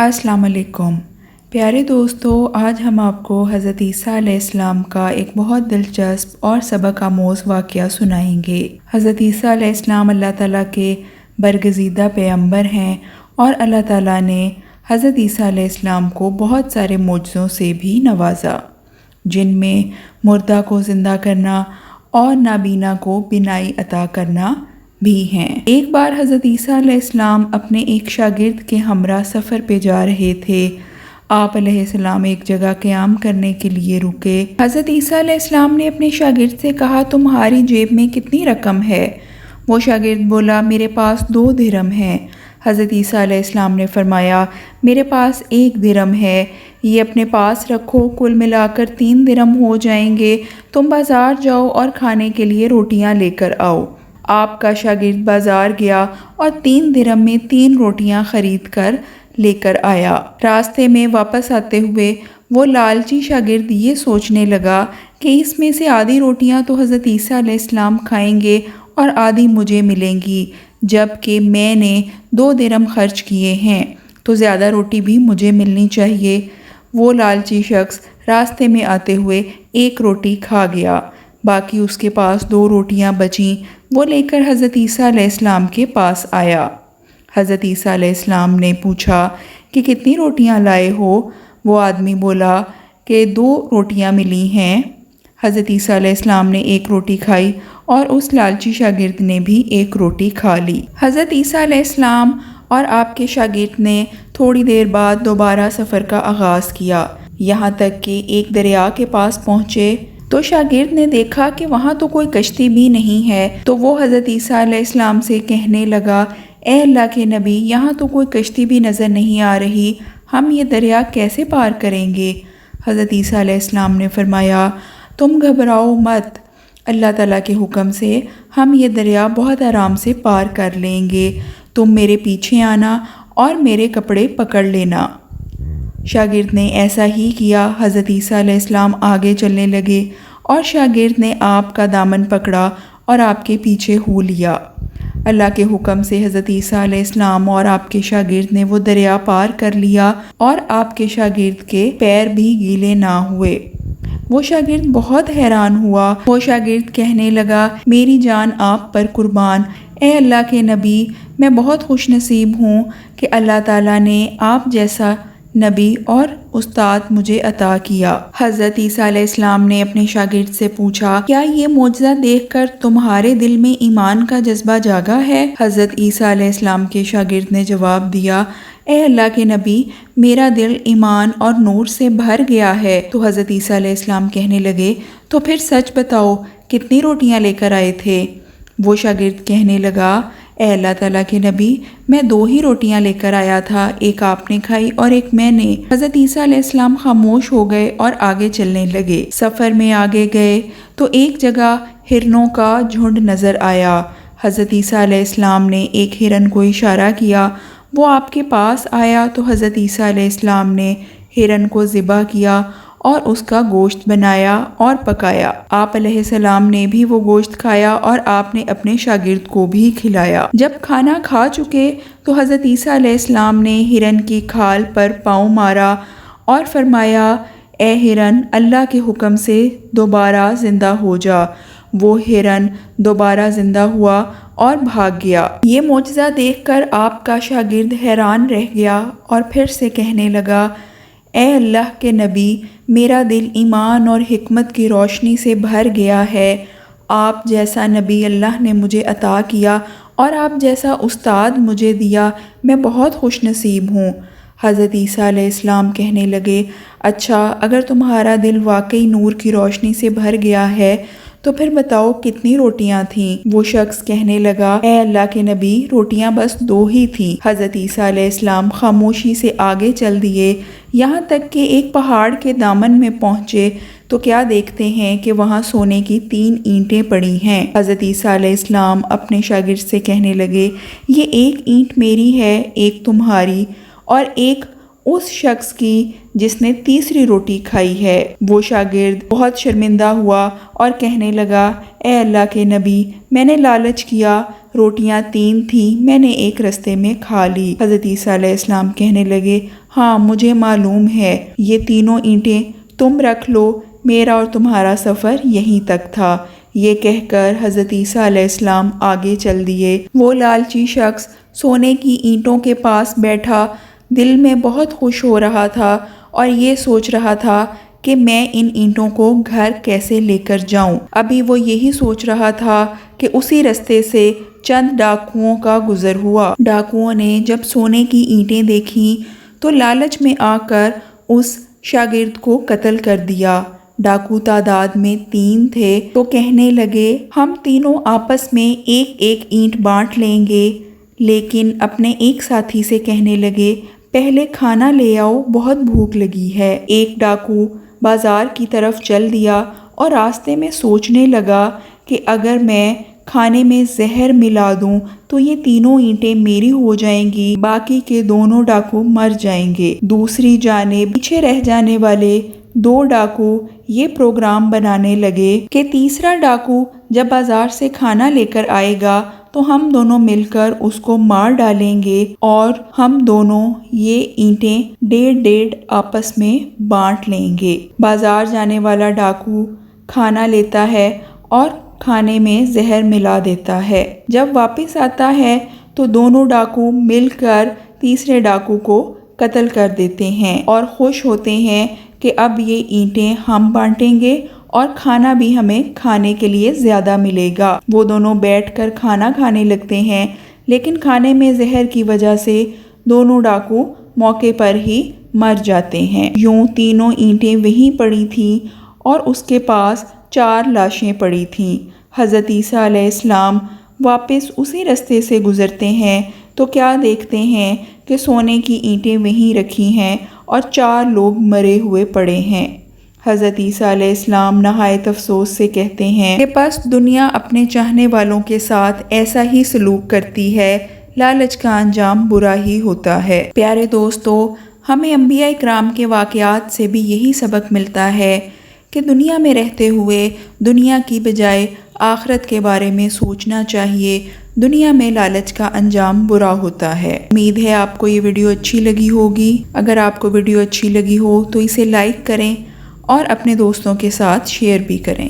السلام علیکم پیارے دوستو، آج ہم آپ کو حضرت عیسیٰ علیہ السلام کا ایک بہت دلچسپ اور سبق آموز واقعہ سنائیں گے۔ حضرت عیسیٰ علیہ السلام اللہ تعالیٰ کے برگزیدہ پیغمبر ہیں اور اللہ تعالیٰ نے حضرت عیسیٰ علیہ السلام کو بہت سارے معجزوں سے بھی نوازا، جن میں مردہ کو زندہ کرنا اور نابینا کو بینائی عطا کرنا بھی ہیں۔ ایک بار حضرت عیسیٰ علیہ السلام اپنے ایک شاگرد کے ہمراہ سفر پہ جا رہے تھے۔ آپ علیہ السلام ایک جگہ قیام کرنے کے لیے رکے۔ حضرت عیسیٰ علیہ السلام نے اپنے شاگرد سے کہا، تمہاری جیب میں کتنی رقم ہے؟ وہ شاگرد بولا، میرے پاس 2 درہم ہیں۔ حضرت عیسیٰ علیہ السلام نے فرمایا، میرے پاس 1 درہم ہے، یہ اپنے پاس رکھو، کل ملا کر 3 درہم ہو جائیں گے۔ تم بازار جاؤ اور کھانے کے لیے روٹیاں لے کر آؤ۔ آپ کا شاگرد بازار گیا اور 3 درہم میں 3 روٹیاں خرید کر لے کر آیا۔ راستے میں واپس آتے ہوئے وہ لالچی شاگرد یہ سوچنے لگا کہ اس میں سے آدھی روٹیاں تو حضرت عیسیٰ علیہ السلام کھائیں گے اور آدھی مجھے ملیں گی، جبکہ میں نے 2 درہم خرچ کیے ہیں تو زیادہ روٹی بھی مجھے ملنی چاہیے۔ وہ لالچی شخص راستے میں آتے ہوئے 1 روٹی کھا گیا، باقی اس کے پاس 2 روٹیاں بچیں۔ وہ لے کر حضرت عیسیٰ علیہ السلام کے پاس آیا۔ حضرت عیسیٰ علیہ السلام نے پوچھا کہ کتنی روٹیاں لائے ہو؟ وہ آدمی بولا کہ 2 روٹیاں ملی ہیں۔ حضرت عیسیٰ علیہ السلام نے 1 روٹی کھائی اور اس لالچی شاگرد نے بھی 1 روٹی کھا لی۔ حضرت عیسیٰ علیہ السلام اور آپ کے شاگرد نے تھوڑی دیر بعد دوبارہ سفر کا آغاز کیا، یہاں تک کہ ایک دریا کے پاس پہنچے تو شاگرد نے دیکھا کہ وہاں تو کوئی کشتی بھی نہیں ہے، تو وہ حضرت عیسیٰ علیہ السلام سے کہنے لگا، اے اللہ کے نبی، یہاں تو کوئی کشتی بھی نظر نہیں آ رہی، ہم یہ دریا کیسے پار کریں گے؟ حضرت عیسیٰ علیہ السلام نے فرمایا، تم گھبراؤ مت، اللہ تعالیٰ کے حکم سے ہم یہ دریا بہت آرام سے پار کر لیں گے، تم میرے پیچھے آنا اور میرے کپڑے پکڑ لینا۔ شاگرد نے ایسا ہی کیا۔ حضرت عیسیٰ علیہ السلام آگے چلنے لگے اور شاگرد نے آپ کا دامن پکڑا اور آپ کے پیچھے ہو لیا۔ اللہ کے حکم سے حضرت عیسیٰ علیہ السلام اور آپ کے شاگرد نے وہ دریا پار کر لیا اور آپ کے شاگرد کے پیر بھی گیلے نہ ہوئے۔ وہ شاگرد بہت حیران ہوا۔ وہ شاگرد کہنے لگا، میری جان آپ پر قربان، اے اللہ کے نبی، میں بہت خوش نصیب ہوں کہ اللہ تعالیٰ نے آپ جیسا نبی اور استاد مجھے عطا کیا۔ حضرت عیسیٰ علیہ السلام نے اپنے شاگرد سے پوچھا، کیا یہ معجزہ دیکھ کر تمہارے دل میں ایمان کا جذبہ جاگا ہے؟ حضرت عیسیٰ علیہ السلام کے شاگرد نے جواب دیا، اے اللہ کے نبی، میرا دل ایمان اور نور سے بھر گیا ہے۔ تو حضرت عیسیٰ علیہ السلام کہنے لگے، تو پھر سچ بتاؤ، کتنی روٹیاں لے کر آئے تھے؟ وہ شاگرد کہنے لگا، اے اللہ تعالیٰ کے نبی، میں 2 ہی روٹیاں لے کر آیا تھا، ایک آپ نے کھائی اور ایک میں نے۔ حضرت عیسیٰ علیہ السلام خاموش ہو گئے اور آگے چلنے لگے۔ سفر میں آگے گئے تو ایک جگہ ہرنوں کا جھنڈ نظر آیا۔ حضرت عیسیٰ علیہ السلام نے ایک ہرن کو اشارہ کیا، وہ آپ کے پاس آیا تو حضرت عیسیٰ علیہ السلام نے ہرن کو ذبح کیا اور اس کا گوشت بنایا اور پکایا۔ آپ علیہ السلام نے بھی وہ گوشت کھایا اور آپ نے اپنے شاگرد کو بھی کھلایا۔ جب کھانا کھا چکے تو حضرت عیسیٰ علیہ السلام نے ہرن کی کھال پر پاؤں مارا اور فرمایا، اے ہرن، اللہ کے حکم سے دوبارہ زندہ ہو جا۔ وہ ہرن دوبارہ زندہ ہوا اور بھاگ گیا۔ یہ معجزہ دیکھ کر آپ کا شاگرد حیران رہ گیا اور پھر سے کہنے لگا، اے اللہ کے نبی، میرا دل ایمان اور حکمت کی روشنی سے بھر گیا ہے۔ آپ جیسا نبی اللہ نے مجھے عطا کیا اور آپ جیسا استاد مجھے دیا، میں بہت خوش نصیب ہوں۔ حضرت عیسیٰ علیہ السلام کہنے لگے، اچھا، اگر تمہارا دل واقعی نور کی روشنی سے بھر گیا ہے تو پھر بتاؤ کتنی روٹیاں تھیں؟ وہ شخص کہنے لگا، اے اللہ کے نبی، روٹیاں بس 2 ہی تھیں۔ حضرت عیسیٰ علیہ السلام خاموشی سے آگے چل دیے، یہاں تک کہ ایک پہاڑ کے دامن میں پہنچے تو کیا دیکھتے ہیں کہ وہاں سونے کی 3 اینٹیں پڑی ہیں۔ حضرت عیسیٰ علیہ السلام اپنے شاگرد سے کہنے لگے، یہ 1 اینٹ میری ہے، 1 تمہاری اور 1 اس شخص کی جس نے 3ری روٹی کھائی ہے۔ وہ شاگرد بہت شرمندہ ہوا اور کہنے لگا، اے اللہ کے نبی، میں نے لالچ کیا، روٹیاں 3 تھیں، میں نے ایک رستے میں کھا لی۔ حضرت عیسیٰ علیہ السلام کہنے لگے، ہاں مجھے معلوم ہے، یہ تینوں اینٹیں تم رکھ لو، میرا اور تمہارا سفر یہیں تک تھا۔ یہ کہہ کر حضرت عیسیٰ علیہ السلام آگے چل دیے۔ وہ لالچی شخص سونے کی اینٹوں کے پاس بیٹھا دل میں بہت خوش ہو رہا تھا اور یہ سوچ رہا تھا کہ میں ان اینٹوں کو گھر کیسے لے کر جاؤں۔ ابھی وہ یہی سوچ رہا تھا کہ اسی رستے سے چند ڈاکوؤں کا گزر ہوا۔ ڈاکوؤں نے جب سونے کی اینٹیں دیکھیں تو لالچ میں آ کر اس شاگرد کو قتل کر دیا۔ ڈاکو تعداد میں 3 تھے تو کہنے لگے، ہم تینوں آپس میں ایک ایک اینٹ بانٹ لیں گے، لیکن اپنے ایک ساتھی سے کہنے لگے، پہلے کھانا لے آؤ، بہت بھوک لگی ہے۔ ایک ڈاکو بازار کی طرف چل دیا اور راستے میں سوچنے لگا کہ اگر میں کھانے میں زہر ملا دوں تو یہ تینوں اینٹیں میری ہو جائیں گی، باقی کے دونوں ڈاکو مر جائیں گے۔ دوسری جانب پیچھے رہ جانے والے 2 ڈاکو یہ پروگرام بنانے لگے کہ تیسرا ڈاکو جب بازار سے کھانا لے کر آئے گا تو ہم دونوں مل کر اس کو مار ڈالیں گے اور ہم دونوں یہ اینٹیں 1.5 آپس میں بانٹ لیں گے۔ بازار جانے والا ڈاکو کھانا لیتا ہے اور کھانے میں زہر ملا دیتا ہے۔ جب واپس آتا ہے تو دونوں ڈاکو مل کر تیسرے ڈاکو کو قتل کر دیتے ہیں اور خوش ہوتے ہیں کہ اب یہ اینٹیں ہم بانٹیں گے اور کھانا بھی ہمیں کھانے کے لیے زیادہ ملے گا۔ وہ دونوں بیٹھ کر کھانا کھانے لگتے ہیں، لیکن کھانے میں زہر کی وجہ سے دونوں ڈاکو موقع پر ہی مر جاتے ہیں۔ یوں تینوں اینٹیں وہیں پڑی تھیں اور اس کے پاس 4 لاشیں پڑی تھیں۔ حضرت عیسیٰ علیہ السلام واپس اسی رستے سے گزرتے ہیں تو کیا دیکھتے ہیں کہ سونے کی اینٹیں وہیں رکھی ہیں اور 4 لوگ مرے ہوئے پڑے ہیں۔ حضرت عیسیٰ علیہ السلام نہایت افسوس سے کہتے ہیں کہ پس دنیا اپنے چاہنے والوں کے ساتھ ایسا ہی سلوک کرتی ہے، لالچ کا انجام برا ہی ہوتا ہے۔ پیارے دوستو، ہمیں انبیاء اکرام کے واقعات سے بھی یہی سبق ملتا ہے کہ دنیا میں رہتے ہوئے دنیا کی بجائے آخرت کے بارے میں سوچنا چاہیے۔ دنیا میں لالچ کا انجام برا ہوتا ہے۔ امید ہے آپ کو یہ ویڈیو اچھی لگی ہوگی۔ اگر آپ کو ویڈیو اچھی لگی ہو تو اسے لائک کریں اور اپنے دوستوں کے ساتھ شیئر بھی کریں۔